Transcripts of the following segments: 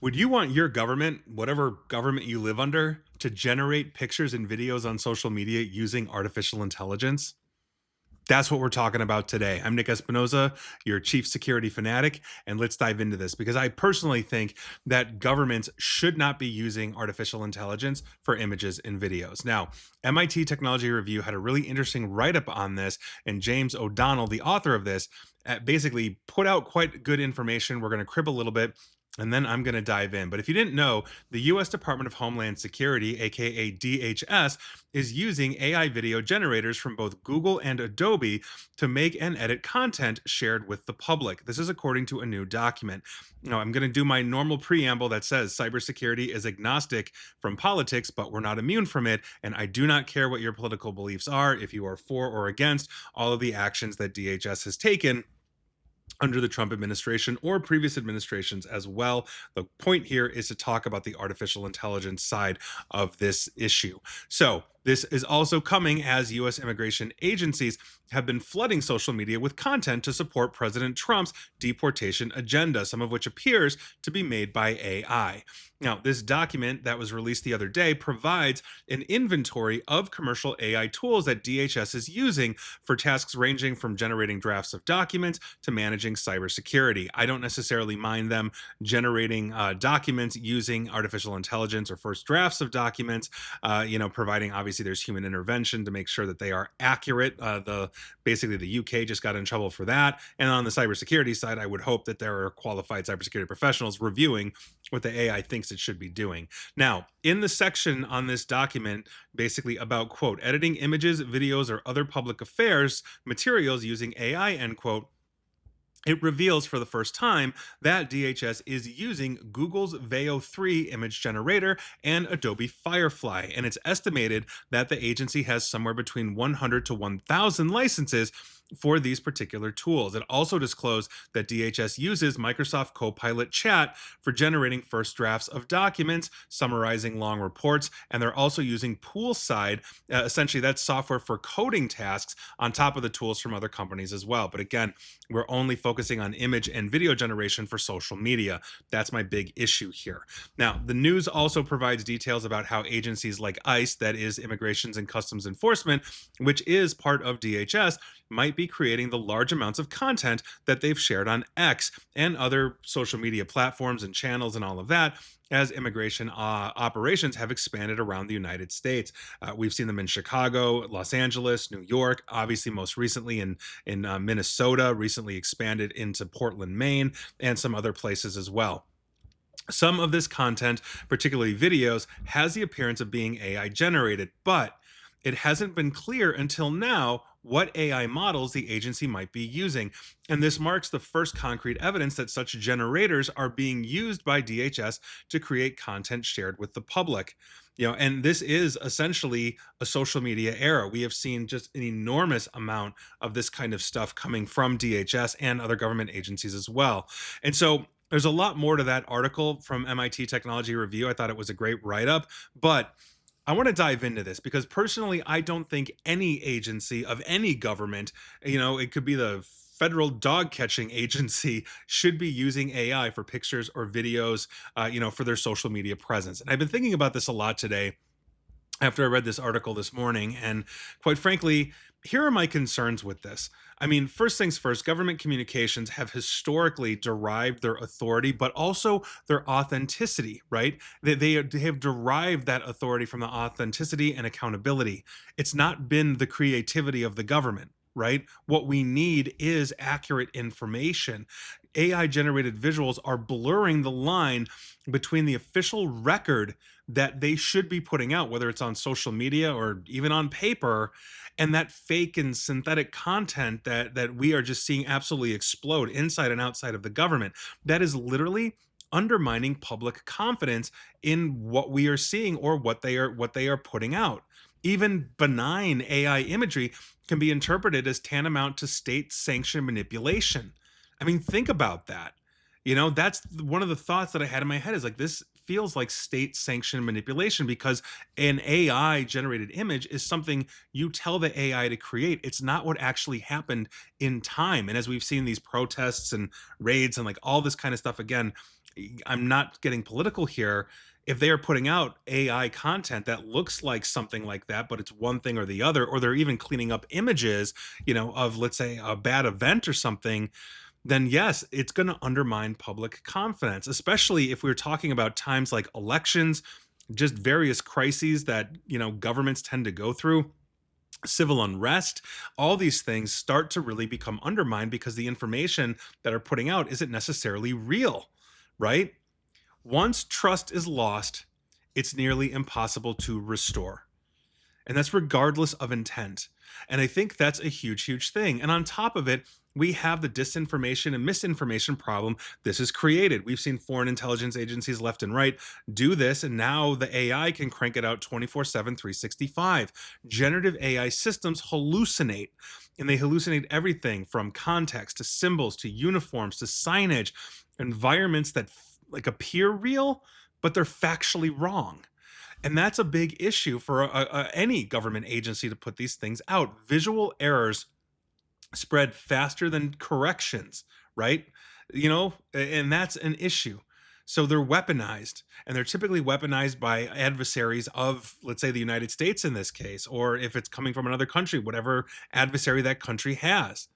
Would you want your government, whatever government you live under, to generate pictures and videos on social media using artificial intelligence? That's what we're talking about today. I'm Nick Espinoza, your chief security fanatic, and let's dive into this because I personally think that governments should not be using artificial intelligence for images and videos. Now, MIT Technology Review had a really interesting write up on this, and James O'Donnell, the author of this, basically put out quite good information. We're going to crib a little bit. And then I'm going to dive in. But if you didn't know, the US Department of Homeland Security, aka DHS, is using AI video generators from both Google and Adobe to make and edit content shared with the public. This is according to a new document. Now, I'm going to do my normal preamble that says cybersecurity is agnostic from politics, but we're not immune from it. And I do not care what your political beliefs are, if you are for or against all of the actions that DHS has taken under the Trump administration or previous administrations as well. The point here is to talk about the artificial intelligence side of this issue. So, this is also coming as US immigration agencies have been flooding social media with content to support President Trump's deportation agenda, some of which appears to be made by AI. Now, this document that was released the other day provides an inventory of commercial AI tools that DHS is using for tasks ranging from generating drafts of documents to managing cybersecurity. I don't necessarily mind them generating documents using artificial intelligence or first drafts of documents, providing obviously there's human intervention to make sure that they are accurate. Basically the UK just got in trouble for that. And on the cybersecurity side, I would hope that there are qualified cybersecurity professionals reviewing what the AI thinks it should be doing. Now, in the section on this document, basically about, quote, editing images, videos, or other public affairs materials using AI, end quote, it reveals for the first time that DHS is using Google's Veo 3 image generator and Adobe Firefly. And it's estimated that the agency has somewhere between 100 to 1,000 licenses for these particular tools. It also disclosed that DHS uses Microsoft Copilot Chat for generating first drafts of documents, summarizing long reports, and they're also using Poolside, essentially that's software for coding tasks on top of the tools from other companies as well. But again, we're only focusing on image and video generation for social media. That's my big issue here. Now, the news also provides details about how agencies like ICE, that is Immigrations and Customs Enforcement, which is part of DHS, might be creating the large amounts of content that they've shared on X and other social media platforms and channels and all of that as immigration operations have expanded around the United States. We've seen them in Chicago, Los Angeles, New York, obviously most recently in Minnesota, recently expanded into Portland, Maine, and some other places as well. Some of this content, particularly videos, has the appearance of being AI generated, but it hasn't been clear until now what AI models the agency might be using. And this marks the first concrete evidence that such generators are being used by DHS to create content shared with the public. And this is essentially a social media era. We have seen just an enormous amount of this kind of stuff coming from DHS and other government agencies as well. And so there's a lot more to that article from MIT Technology Review. I thought it was a great write up, but I want to dive into this because personally, I don't think any agency of any government, it could be the federal dog catching agency, should be using AI for pictures or videos, for their social media presence. And I've been thinking about this a lot today after I read this article this morning. And quite frankly, here are my concerns with this. I mean, first things first, government communications have historically derived their authority, but also their authenticity, right? They have derived that authority from the authenticity and accountability. It's not been the creativity of the government. Right? What we need is accurate information. AI generated visuals are blurring the line between the official record that they should be putting out, whether it's on social media or even on paper, and that fake and synthetic content that we are just seeing absolutely explode inside and outside of the government. That is literally undermining public confidence in what we are seeing or what they are putting out. Even benign AI imagery can be interpreted as tantamount to state sanctioned manipulation. I mean, think about that. That's one of the thoughts that I had in my head is like, this feels like state sanctioned manipulation because an AI generated image is something you tell the AI to create. It's not what actually happened in time. And as we've seen these protests and raids and like all this kind of stuff, again, I'm not getting political here. If they are putting out AI content that looks like something like that, but it's one thing or the other, or they're even cleaning up images, of let's say a bad event or something, then yes, it's going to undermine public confidence, especially if we're talking about times like elections, just various crises that, governments tend to go through, civil unrest. All these things start to really become undermined because the information that are putting out isn't necessarily real, right? Once trust is lost, it's nearly impossible to restore. And that's regardless of intent. And I think that's a huge, huge thing. And on top of it, we have the disinformation and misinformation problem this has created. We've seen foreign intelligence agencies left and right do this, and now the AI can crank it out 24/7, 365. Generative AI systems hallucinate, and they hallucinate everything from context to symbols to uniforms to signage, environments that like appear real, but they're factually wrong. And that's a big issue for any government agency to put these things out. Visual errors spread faster than corrections, right? And that's an issue. So they're weaponized, and they're typically weaponized by adversaries of, let's say, the United States in this case, or if it's coming from another country, whatever adversary that country has.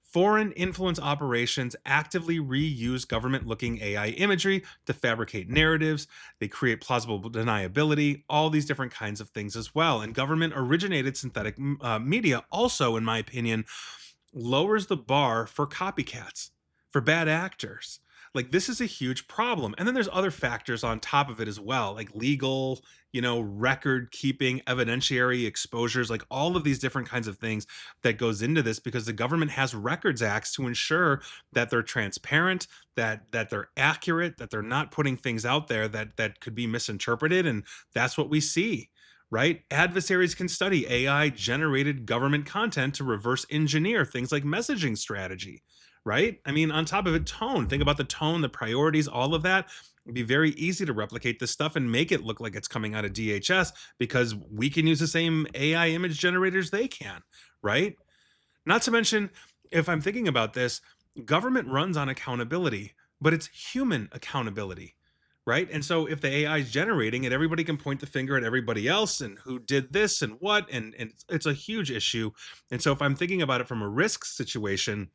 Foreign influence operations actively reuse government looking AI imagery to fabricate narratives. They create plausible deniability, all these different kinds of things as well. And government originated synthetic media also, in my opinion, lowers the bar for copycats, for bad actors. Like, this is a huge problem. And then there's other factors on top of it as well, like legal, record keeping, evidentiary exposures, like all of these different kinds of things that goes into this because the government has records acts to ensure that they're transparent, that they're accurate, that they're not putting things out there that could be misinterpreted. And that's what we see, right? Adversaries can study AI generated government content to reverse engineer things like messaging strategy, right? I mean, on top of it, tone. Think about the tone, the priorities, all of that. It'd be very easy to replicate this stuff and make it look like it's coming out of DHS because we can use the same AI image generators they can, right? Not to mention, if I'm thinking about this, government runs on accountability, but it's human accountability, right? And so if the AI is generating it, everybody can point the finger at everybody else and who did this and what, and it's a huge issue. And so if I'm thinking about it from a risk situation,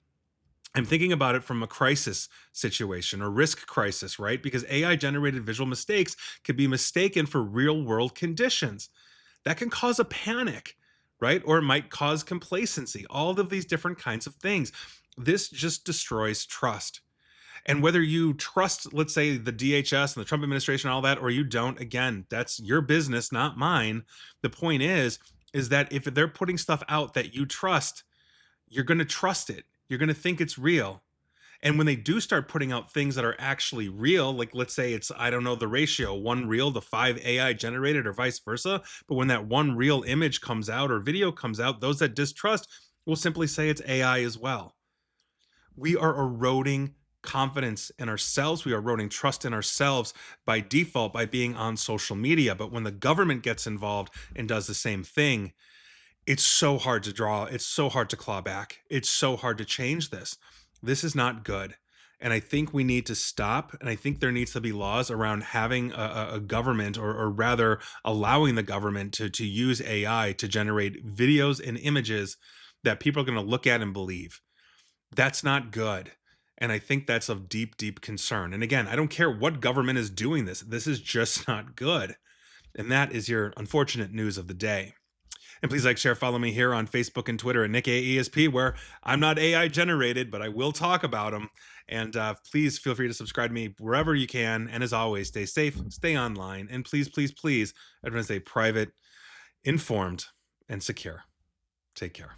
I'm thinking about it from a crisis situation or risk crisis, right? Because AI generated visual mistakes could be mistaken for real world conditions. That can cause a panic, right? Or it might cause complacency, all of these different kinds of things. This just destroys trust. And whether you trust, let's say, the DHS and the Trump administration, all that, or you don't, again, that's your business, not mine. The point is that if they're putting stuff out that you trust, you're going to trust it. You're going to think it's real. And when they do start putting out things that are actually real, like let's say it's, I don't know, the ratio, one real to five AI generated or vice versa. But when that one real image comes out or video comes out, those that distrust will simply say it's AI as well. We are eroding confidence in ourselves. We are eroding trust in ourselves by default by being on social media. But when the government gets involved and does the same thing, it's so hard to draw. It's so hard to claw back. It's so hard to change this. This is not good. And I think we need to stop. And I think there needs to be laws around having a government, or rather allowing the government to use AI to generate videos and images that people are going to look at and believe. That's not good. And I think that's of deep, deep concern. And again, I don't care what government is doing this. This is just not good. And that is your unfortunate news of the day. And please like, share, follow me here on Facebook and Twitter at NickAESP, where I'm not AI generated, but I will talk about them. And please feel free to subscribe to me wherever you can. And as always, stay safe, stay online, and please, please, please, everyone stay private, informed, and secure. Take care.